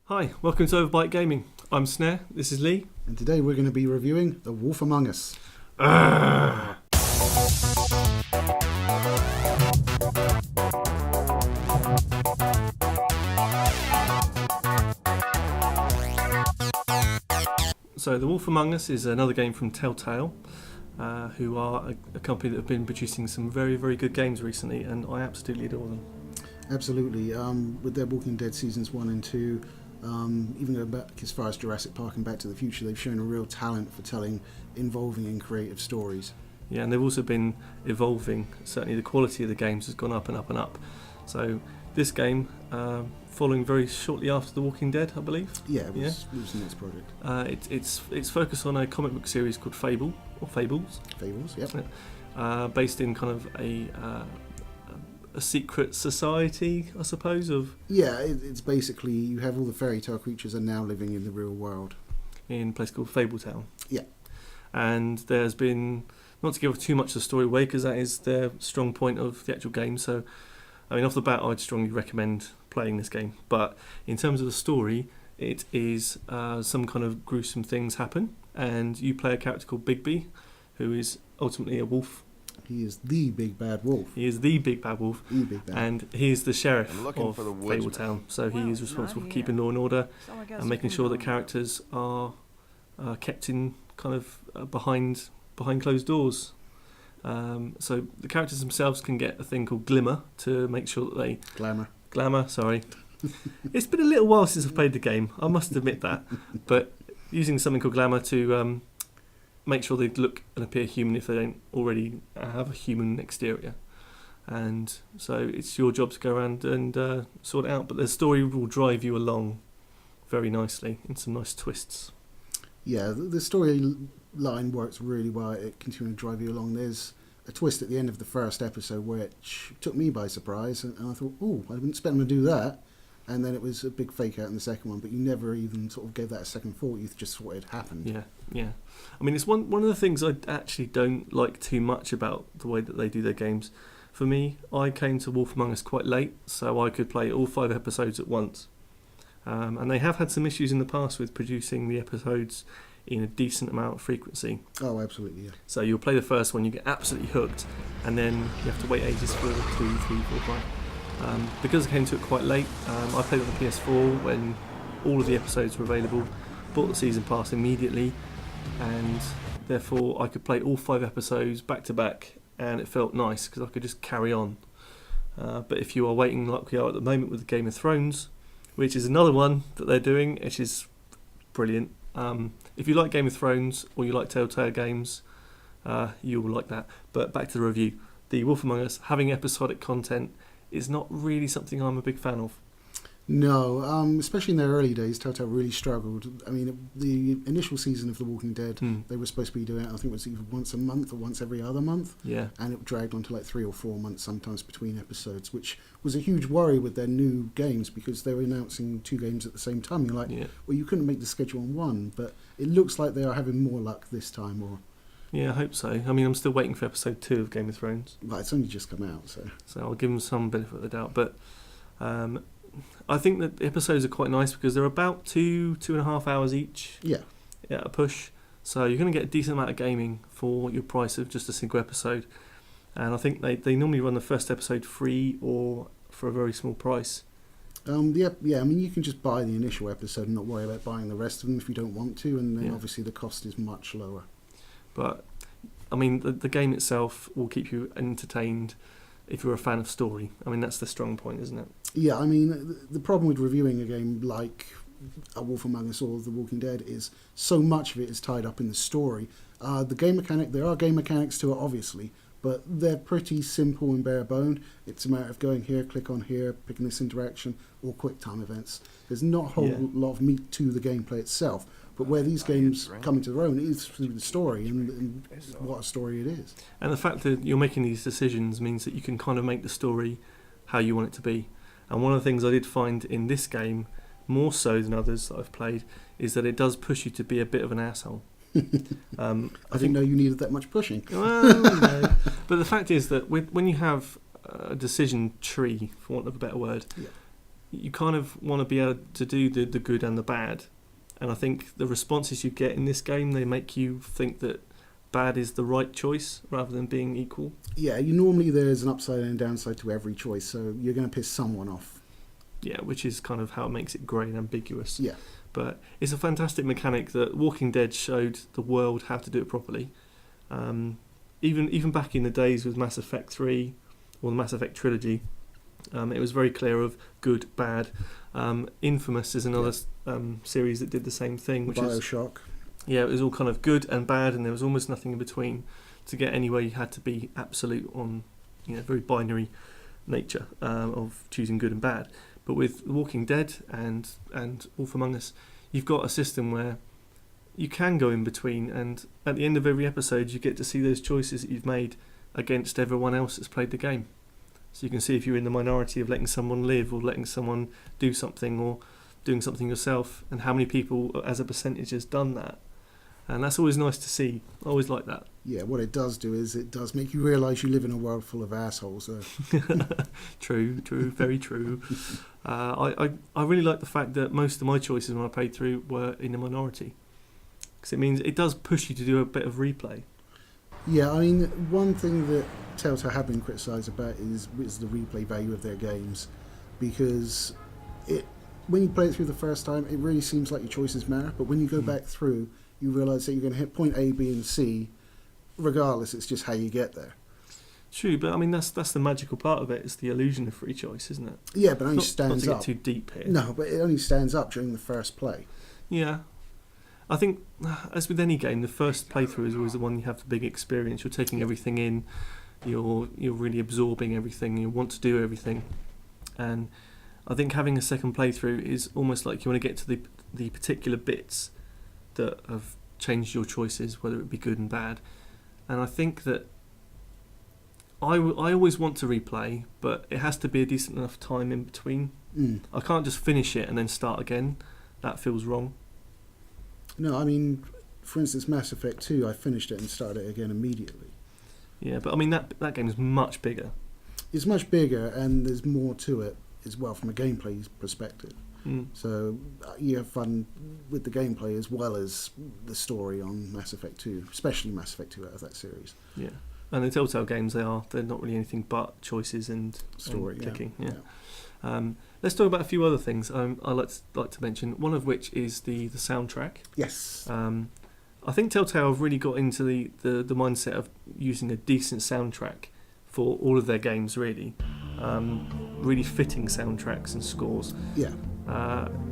Hi, welcome to Overbite Gaming. I'm Snare, this is Lee. And today we're going to be reviewing The Wolf Among Us. So The Wolf Among Us is another game from Telltale, who are a company that have been producing some very, very good games recently, and I absolutely adore them. Absolutely. With their Walking Dead seasons 1 and 2, even going back as far as Jurassic Park and Back to the Future, they've shown a real talent for telling involving and creative stories. Yeah, and they've also been evolving. Certainly the quality of the games has gone up and up and up. So this game, following very shortly after The Walking Dead, I believe. Yeah, it was the next project. It's focused on a comic book series called Fable, or Fables. Fables, yep. Based in kind of a secret society, I suppose, of... Yeah, it's basically, you have all the fairy tale creatures are now living in the real world. In a place called Fabletown. Yeah. And there's been, not to give too much of the story away, because that is their strong point of the actual game, so, I mean, off the bat, I'd strongly recommend playing this game. But in terms of the story, it is some kind of gruesome things happen, and you play a character called Bigby, who is ultimately a wolf. He is the big bad wolf. He is the big bad wolf, and he is the sheriff of Fabletown. So he is responsible for keeping law and order and making sure that characters are kept in kind of behind closed doors. So the characters themselves can get a thing called glimmer to make sure that they... Glamour, sorry. It's been a little while since I've played the game, I must admit that. But using something called glamour to... make sure they look and appear human if they don't already have a human exterior. And so it's your job to go around and sort it out. But the story will drive you along very nicely in some nice twists. Yeah, the story line works really well. It continues to drive you along. There's a twist at the end of the first episode which took me by surprise. And I thought, I didn't expect them to do that. And then it was a big fake out in the second one, but you never even sort of gave that a second thought. You just thought it had happened. Yeah. I mean, it's one of the things I actually don't like too much about the way that they do their games. For me, I came to Wolf Among Us quite late, so I could play all 5 episodes at once. And they have had some issues in the past with producing the episodes in a decent amount of frequency. Oh, absolutely, yeah. So you'll play the first one, you get absolutely hooked, and then you have to wait ages for 2, 3, 4, 5. Because I came to it quite late, I played on the PS4 when all of the episodes were available, bought the season pass immediately, and therefore I could play all 5 episodes back to back, and it felt nice because I could just carry on. But if you are waiting like we are at the moment with the Game of Thrones, which is another one that they're doing, which is brilliant. If you like Game of Thrones or you like Telltale Games, you will like that. But back to the review. The Wolf Among Us, having episodic content is not really something I'm a big fan of. No, especially in their early days, Telltale really struggled. I mean, the initial season of The Walking Dead, they were supposed to be doing it, I think it was either once a month or once every other month. Yeah. And it dragged on to like 3 or 4 months sometimes between episodes, which was a huge worry with their new games because they were announcing 2 games at the same time. You're like, well, you couldn't make the schedule on one, but it looks like they are having more luck this time. Yeah, I hope so. I mean, I'm still waiting for episode 2 of Game of Thrones. Well, it's only just come out, so I'll give them some benefit of the doubt. But I think that the episodes are quite nice because they're about 2.5 hours each. Yeah, a push. So you're going to get a decent amount of gaming for your price of just a single episode. And I think they normally run the first episode free or for a very small price. I mean, you can just buy the initial episode and not worry about buying the rest of them if you don't want to, and then obviously the cost is much lower. But, I mean, the game itself will keep you entertained if you're a fan of story. I mean, that's the strong point, isn't it? Yeah, I mean, the problem with reviewing a game like A Wolf Among Us or The Walking Dead is so much of it is tied up in the story. There are game mechanics to it, obviously, but they're pretty simple and bare boned. It's a matter of going here, click on here, picking this interaction, or quick time events. There's not a whole lot of meat to the gameplay itself. But where these games come into their own is through the story and what a story it is. And the fact that you're making these decisions means that you can kind of make the story how you want it to be. And one of the things I did find in this game, more so than others that I've played, is that it does push you to be a bit of an asshole. I didn't know you needed that much pushing. Well, no. But the fact is that when you have a decision tree, for want of a better word, you kind of want to be able to do the good and the bad. And I think the responses you get in this game, they make you think that bad is the right choice rather than being equal. Yeah, normally there's an upside and a downside to every choice, so you're going to piss someone off. Yeah, which is kind of how it makes it grey and ambiguous. Yeah. But it's a fantastic mechanic that Walking Dead showed the world how to do it properly. Even back in the days with Mass Effect 3 or the Mass Effect trilogy, it was very clear of good, bad. Infamous is another series that did the same thing. Which Bioshock. It was all kind of good and bad, and there was almost nothing in between. To get anywhere, you had to be absolute on, very binary nature of choosing good and bad. But with Walking Dead and Wolf Among Us, you've got a system where you can go in between, and at the end of every episode, you get to see those choices that you've made against everyone else that's played the game. So you can see if you're in the minority of letting someone live or letting someone do something or doing something yourself, and how many people as a percentage has done that. And that's always nice to see. I always like that. Yeah, what it does do is it does make you realise you live in a world full of assholes. True, very true. I really like the fact that most of my choices when I played through were in a minority. Because it means it does push you to do a bit of replay. Yeah, I mean, one thing that Telltale have been criticised about is the replay value of their games. Because when you play it through the first time, it really seems like your choices matter. But when you go back through, you realise that you're going to hit point A, B and C. Regardless, it's just how you get there. True, but I mean that's the magical part of it. It's the illusion of free choice, isn't it? Yeah, but it only stands not up. To get too deep here. No, but it only stands up during the first play. Yeah, I think as with any game, the first playthrough is always the one you have the big experience. You're taking everything in. You're really absorbing everything. You want to do everything, and I think having a second playthrough is almost like you want to get to the particular bits that have changed your choices, whether it be good and bad. And I think that I always want to replay, but it has to be a decent enough time in between. I can't just finish it and then start again. That feels wrong. No, I mean, for instance, Mass Effect 2, I finished it and started it again immediately. Yeah, but I mean, that game is much bigger. It's much bigger, and there's more to it as well from a gameplay perspective. So you have fun with the gameplay as well as the story on Mass Effect 2, especially Mass Effect 2 out of that series. Yeah, and the Telltale Games, they're not really anything but choices and story, clicking. Yeah. Let's talk about a few other things I like to mention, one of which is the soundtrack. Yes. I think Telltale have really got into the mindset of using a decent soundtrack for all of their games, really. Really fitting soundtracks and scores. Yeah.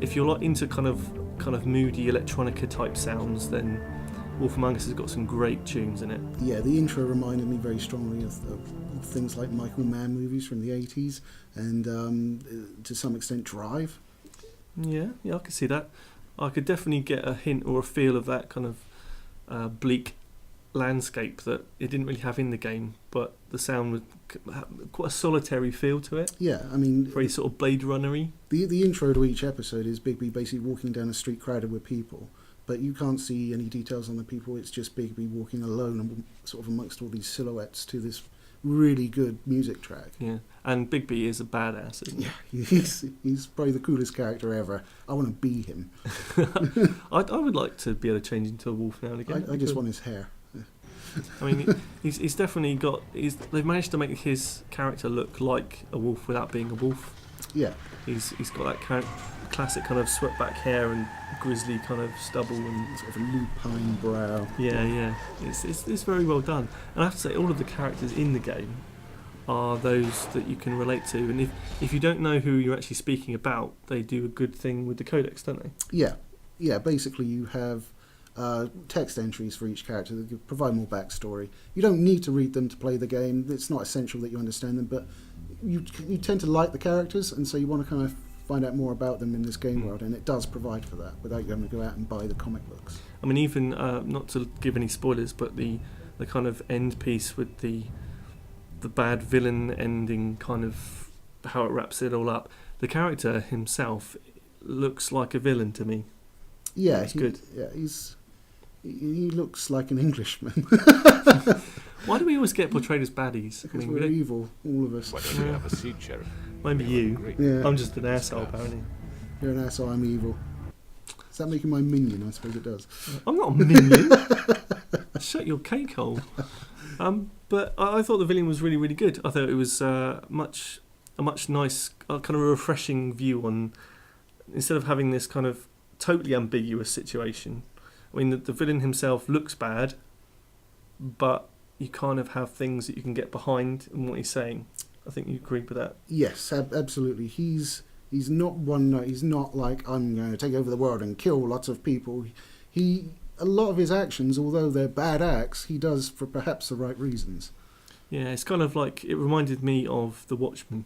If you're not into kind of moody electronica type sounds, then Wolf Among Us has got some great tunes in it. Yeah, the intro reminded me very strongly of things like Michael Mann movies from the 80s and to some extent Drive. Yeah, I could see that. I could definitely get a hint or a feel of that kind of bleak landscape that it didn't really have in the game, but the sound was quite a solitary feel to it. Yeah, I mean, very sort of Blade Runner-y. The intro to each episode is Bigby basically walking down a street crowded with people, but you can't see any details on the people. It's just Bigby walking alone and sort of amongst all these silhouettes to this really good music track. Yeah, and Bigby is a badass, isn't he? Yeah, he's probably the coolest character ever. I want to be him. I would like to be able to change into a wolf now and again. I just want his hair. I mean, he's definitely got. They've managed to make his character look like a wolf without being a wolf. Yeah, he's got that classic kind of swept back hair and grizzly kind of stubble and sort of a lupine brow. Yeah. It's very well done. And I have to say, all of the characters in the game are those that you can relate to. And if you don't know who you're actually speaking about, they do a good thing with the codex, don't they? Yeah. Basically, you have text entries for each character that provide more backstory. You don't need to read them to play the game. It's not essential that you understand them, but you tend to like the characters, and so you want to kind of find out more about them in this game world, and it does provide for that without you having to go out and buy the comic books. I mean, even not to give any spoilers, but the kind of end piece with the bad villain ending, kind of how it wraps it all up. The character himself looks like a villain to me. Yeah, it's good. Yeah, he looks like an Englishman. Why do we always get portrayed as baddies? Because we're evil, all of us. Why don't you have a seat, Sheriff? Maybe you. Yeah. I'm just an asshole, apparently. You're an asshole, I'm evil. Does that make you my minion? I suppose it does. I'm not a minion. Shut your cake hole. But I thought the villain was really, really good. I thought it was a much nice, kind of a refreshing view on, instead of having this kind of totally ambiguous situation. I mean, the villain himself looks bad, but you kind of have things that you can get behind in what he's saying. I think you agree with that. Yes, absolutely. He's not one note. He's not like, I'm going to take over the world and kill lots of people. A lot of his actions, although they're bad acts, he does for perhaps the right reasons. Yeah, it's kind of like, it reminded me of The Watchmen.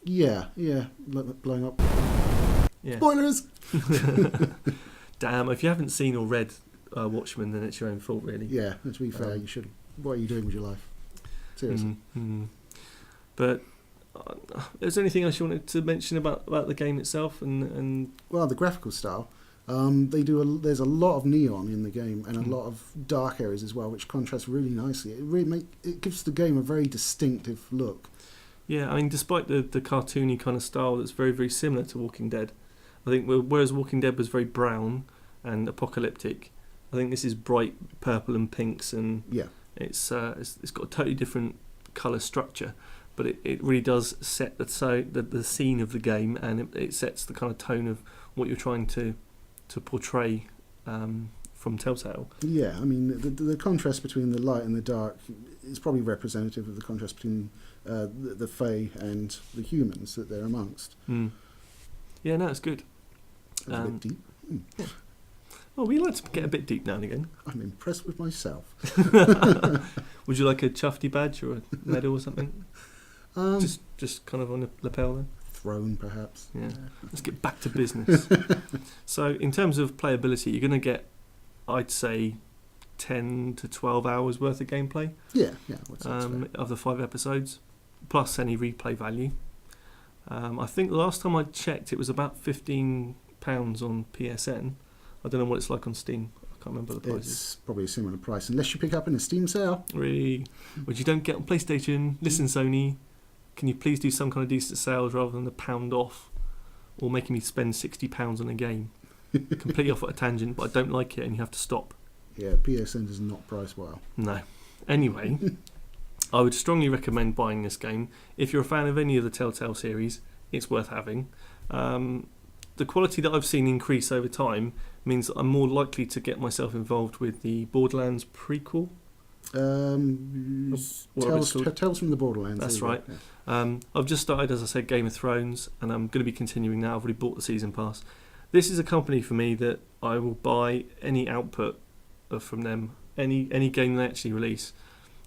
Yeah, blowing up. Yeah. Spoilers! Damn, if you haven't seen or read Watchmen, then it's your own fault, really. Yeah, to be fair, you should. What are you doing with your life? Seriously. Mm-hmm. But is there anything else you wanted to mention about the game itself? And Well, the graphical style. There's a lot of neon in the game and a lot of dark areas as well, which contrast really nicely. It gives the game a very distinctive look. Yeah, I mean, despite the cartoony kind of style that's very, very similar to Walking Dead, I think whereas Walking Dead was very brown and apocalyptic, I think this is bright purple and pinks, and yeah, it's got a totally different colour structure, but it really does set the scene of the game, and it sets the kind of tone of what you're trying to portray from Telltale. Yeah, I mean, the contrast between the light and the dark is probably representative of the contrast between the Fae and the humans that they're amongst. Mm. Yeah, no, it's good. That's a bit deep. Yeah. Well, we like to get a bit deep now and again. I'm impressed with myself. Would you like a Chufty badge or a medal or something? Just kind of on the lapel then? Throne, perhaps. Yeah. Let's get back to business. So, in terms of playability, you're going to get, I'd say, 10 to 12 hours worth of gameplay. Yeah. Of the 5 episodes, plus any replay value. I think the last time I checked, it was about £15 on PSN. I don't know what it's like on Steam. I can't remember the prices. It's probably a similar price, unless you pick up in a Steam sale. Really? Which you don't get on PlayStation. Listen, Sony, can you please do some kind of decent sales rather than the £1 off, or making me spend £60 on a game? Completely off at a tangent, but I don't like it and you have to stop. Yeah, PSN does not price well. No. Anyway, I would strongly recommend buying this game. If you're a fan of any of the Telltale series, it's worth having. The quality that I've seen increase over time means that I'm more likely to get myself involved with the Borderlands prequel. Tales from the Borderlands. That's right. Yeah. I've just started, as I said, Game of Thrones, and I'm going to be continuing now. I've already bought the season pass. This is a company for me that I will buy any output from them, any game they actually release.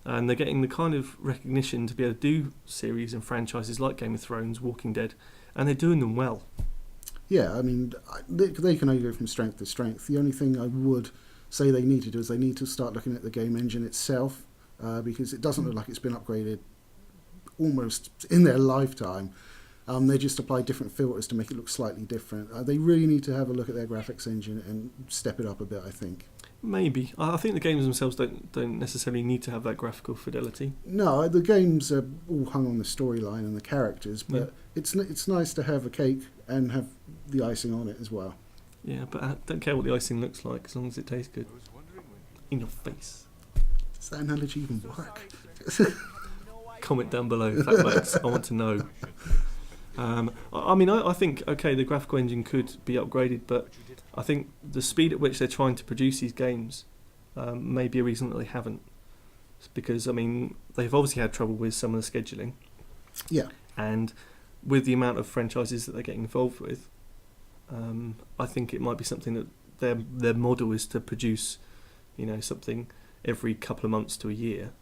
And they're getting the kind of recognition to be able to do series and franchises like Game of Thrones, Walking Dead, and they're doing them well. Yeah, I mean, they can only go from strength to strength. The only thing I would say they need to do is they need to start looking at the game engine itself, because it doesn't look like it's been upgraded almost in their lifetime. They just apply different filters to make it look slightly different. They really need to have a look at their graphics engine and step it up a bit, I think. Maybe. I think the games themselves don't necessarily need to have that graphical fidelity. No, the games are all hung on the storyline and the characters, but it's nice to have a cake and have the icing on it as well. Yeah, but I don't care what the icing looks like as long as it tastes good. In your face. Does that analogy even work? Comment down below if that works. I want to know. I think, okay, the graphical engine could be upgraded, but I think the speed at which they're trying to produce these games may be a reason that they haven't. It's because, I mean, they've obviously had trouble with some of the scheduling. Yeah. And with the amount of franchises that they're getting involved with, I think it might be something that their model is to produce, something every couple of months to a year.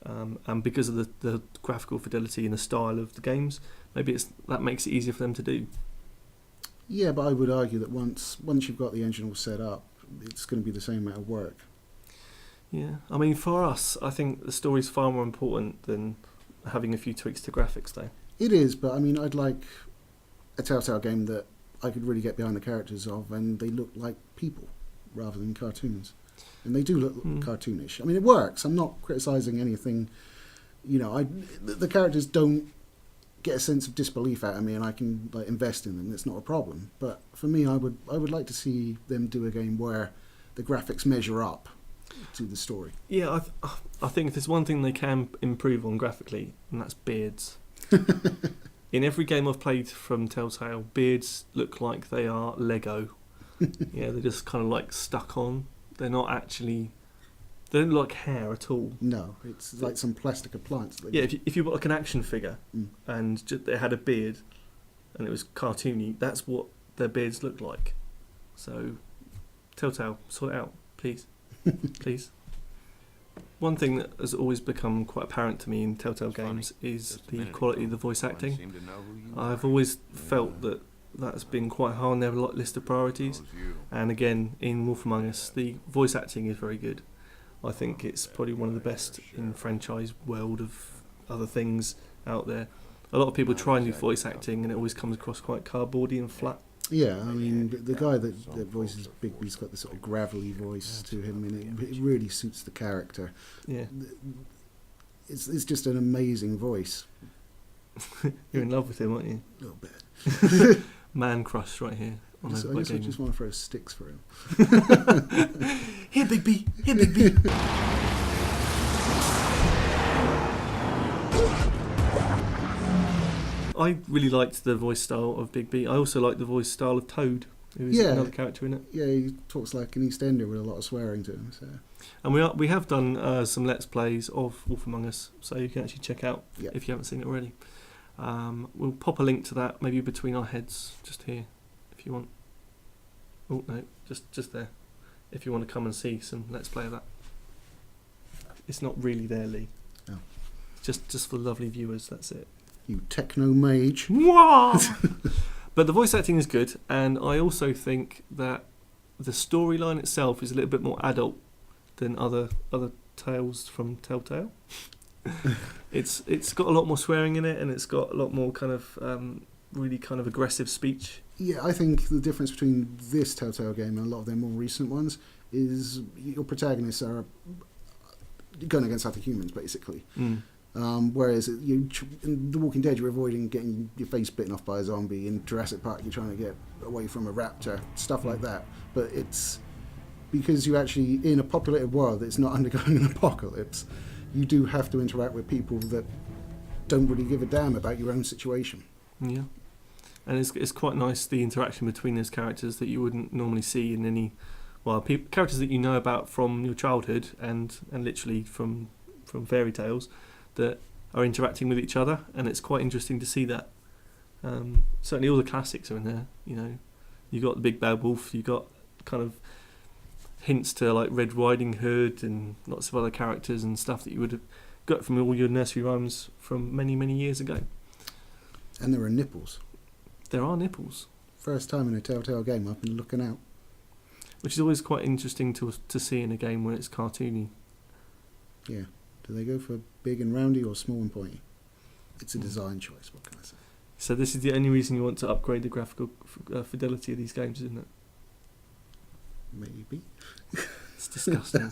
And because of the graphical fidelity and the style of the games, maybe that makes it easier for them to do. Yeah, but I would argue that once you've got the engine all set up, it's going to be the same amount of work. Yeah, I mean, for us, I think the story's far more important than having a few tweaks to graphics, though. It is, but I mean, I'd like a Telltale game that I could really get behind the characters of, and they look like people rather than cartoons. And they do look cartoonish. I mean, it works. I'm not criticising anything. You know, the characters don't get a sense of disbelief out of me, and I can like invest in them. It's not a problem. But for me, I would like to see them do a game where the graphics measure up to the story. Yeah, I think there's one thing they can improve on graphically, and that's beards. In every game I've played from Telltale, beards look like they are Lego. Yeah, they're just kind of like stuck on. They're not actually. They don't look like hair at all. No, it's like some plastic appliance. Yeah, if you bought like an action figure and they had a beard and it was cartoony, that's what their beards look like. So, Telltale, sort it out, please. Please. One thing that has always become quite apparent to me in Telltale Games is the quality of the voice acting. I've always felt that that's been quite high on their list of priorities. And again, in Wolf Among Us, the voice acting is very good. I think it's probably one of the best in franchise world of other things out there. A lot of people try and do voice acting and it always comes across quite cardboardy and flat. Yeah, I mean, the guy that voices Bigby's got this sort of gravelly voice to him, and it really suits the character. Yeah. It's just an amazing voice. You're in love with him, aren't you? A little bit. Man crush right here. I guess I just want to throw sticks for him. Here, Bigby! Here, Bigby! I really liked the voice style of Bigby. I also liked the voice style of Toad, who is another character in it. Yeah, he talks like an Eastender with a lot of swearing to him. So. And we have done some Let's Plays of Wolf Among Us, so you can actually check out if you haven't seen it already. We'll pop a link to that, maybe between our heads, just here, if you want. Oh, no, just there. If you want to come and see some Let's Play of that. It's not really there, Lee. Oh. Just for the lovely viewers, that's it. You techno mage. But the voice acting is good, and I also think that the storyline itself is a little bit more adult than other tales from Telltale. It's got a lot more swearing in it, and it's got a lot more kind of really kind of aggressive speech. Yeah, I think the difference between this Telltale game and a lot of their more recent ones is your protagonists are going against other humans, basically. Whereas in The Walking Dead, you're avoiding getting your face bitten off by a zombie. In Jurassic Park, you're trying to get away from a raptor, stuff like that. But it's because you're actually in a populated world that's not undergoing an apocalypse, you do have to interact with people that don't really give a damn about your own situation. Yeah. And it's quite nice, the interaction between those characters that you wouldn't normally see in any... Well, characters that you know about from your childhood and literally from fairy tales that are interacting with each other, and it's quite interesting to see that. Certainly all the classics are in there, you know. You got the Big Bad Wolf, you got kind of hints to like Red Riding Hood and lots of other characters and stuff that you would have got from all your nursery rhymes from many, many years ago. And there are nipples. There are nipples. First time in a Telltale game I've been looking out. Which is always quite interesting to see in a game when it's cartoony. Yeah. Do they go for big and roundy or small and pointy? It's a design choice, what can I say? So this is the only reason you want to upgrade the graphical fidelity of these games, isn't it? Maybe. It's disgusting.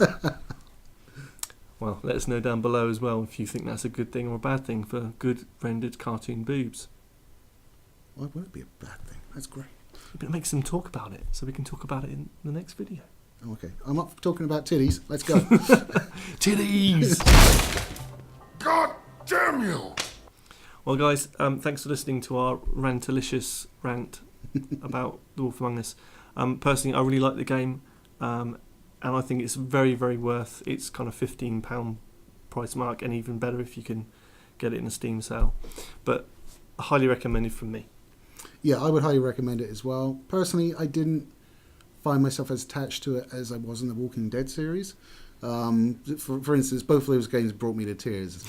Well, let us know down below as well if you think that's a good thing or a bad thing for good rendered cartoon boobs. Why would it be a bad thing? That's great. But it makes them talk about it, so we can talk about it in the next video. Okay, I'm up for talking about titties. Let's go. Titties! God damn you! Well, guys, thanks for listening to our rantalicious rant about The Wolf Among Us. Personally, I really like the game, and I think it's very, very worth its kind of £15 price mark, and even better if you can get it in a Steam sale. But highly recommended from me. Yeah, I would highly recommend it as well. Personally, I didn't find myself as attached to it as I was in the Walking Dead series. For instance, both of those games brought me to tears,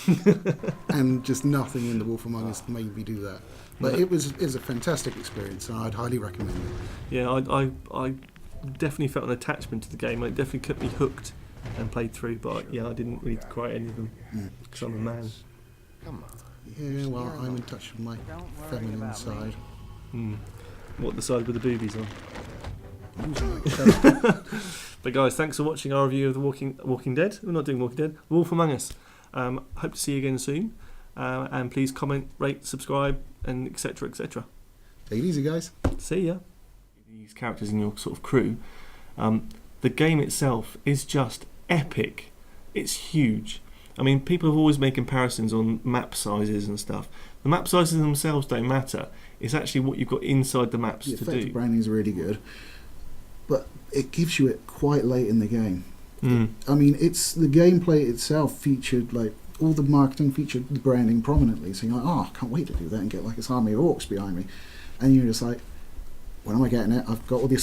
and just nothing in The Wolf Among Us made me do that. But it was a fantastic experience, and I'd highly recommend it. Yeah, I definitely felt an attachment to the game. It definitely kept me hooked and played through. But yeah, I didn't really cry any of them because I'm a man. Come on. Yeah, well, I'm in touch with my feminine side. What, the side with the boobies on? But guys, thanks for watching our review of The Walking Dead. We're not doing Walking Dead. Wolf Among Us. Hope to see you again soon. And please comment, rate, subscribe, and etc. etc. Take it easy, guys. See ya. These characters in your sort of crew. The game itself is just epic. It's huge. I mean, people have always made comparisons on map sizes and stuff. The map sizes themselves don't matter. It's actually what you've got inside the maps to do. The effective branding is really good, but it gives you it quite late in the game. I mean, it's the gameplay itself featured, like, all the marketing featured the branding prominently. So you're like, oh, I can't wait to do that and get like this army of orcs behind me. And you're just like, when am I getting it? I've got all this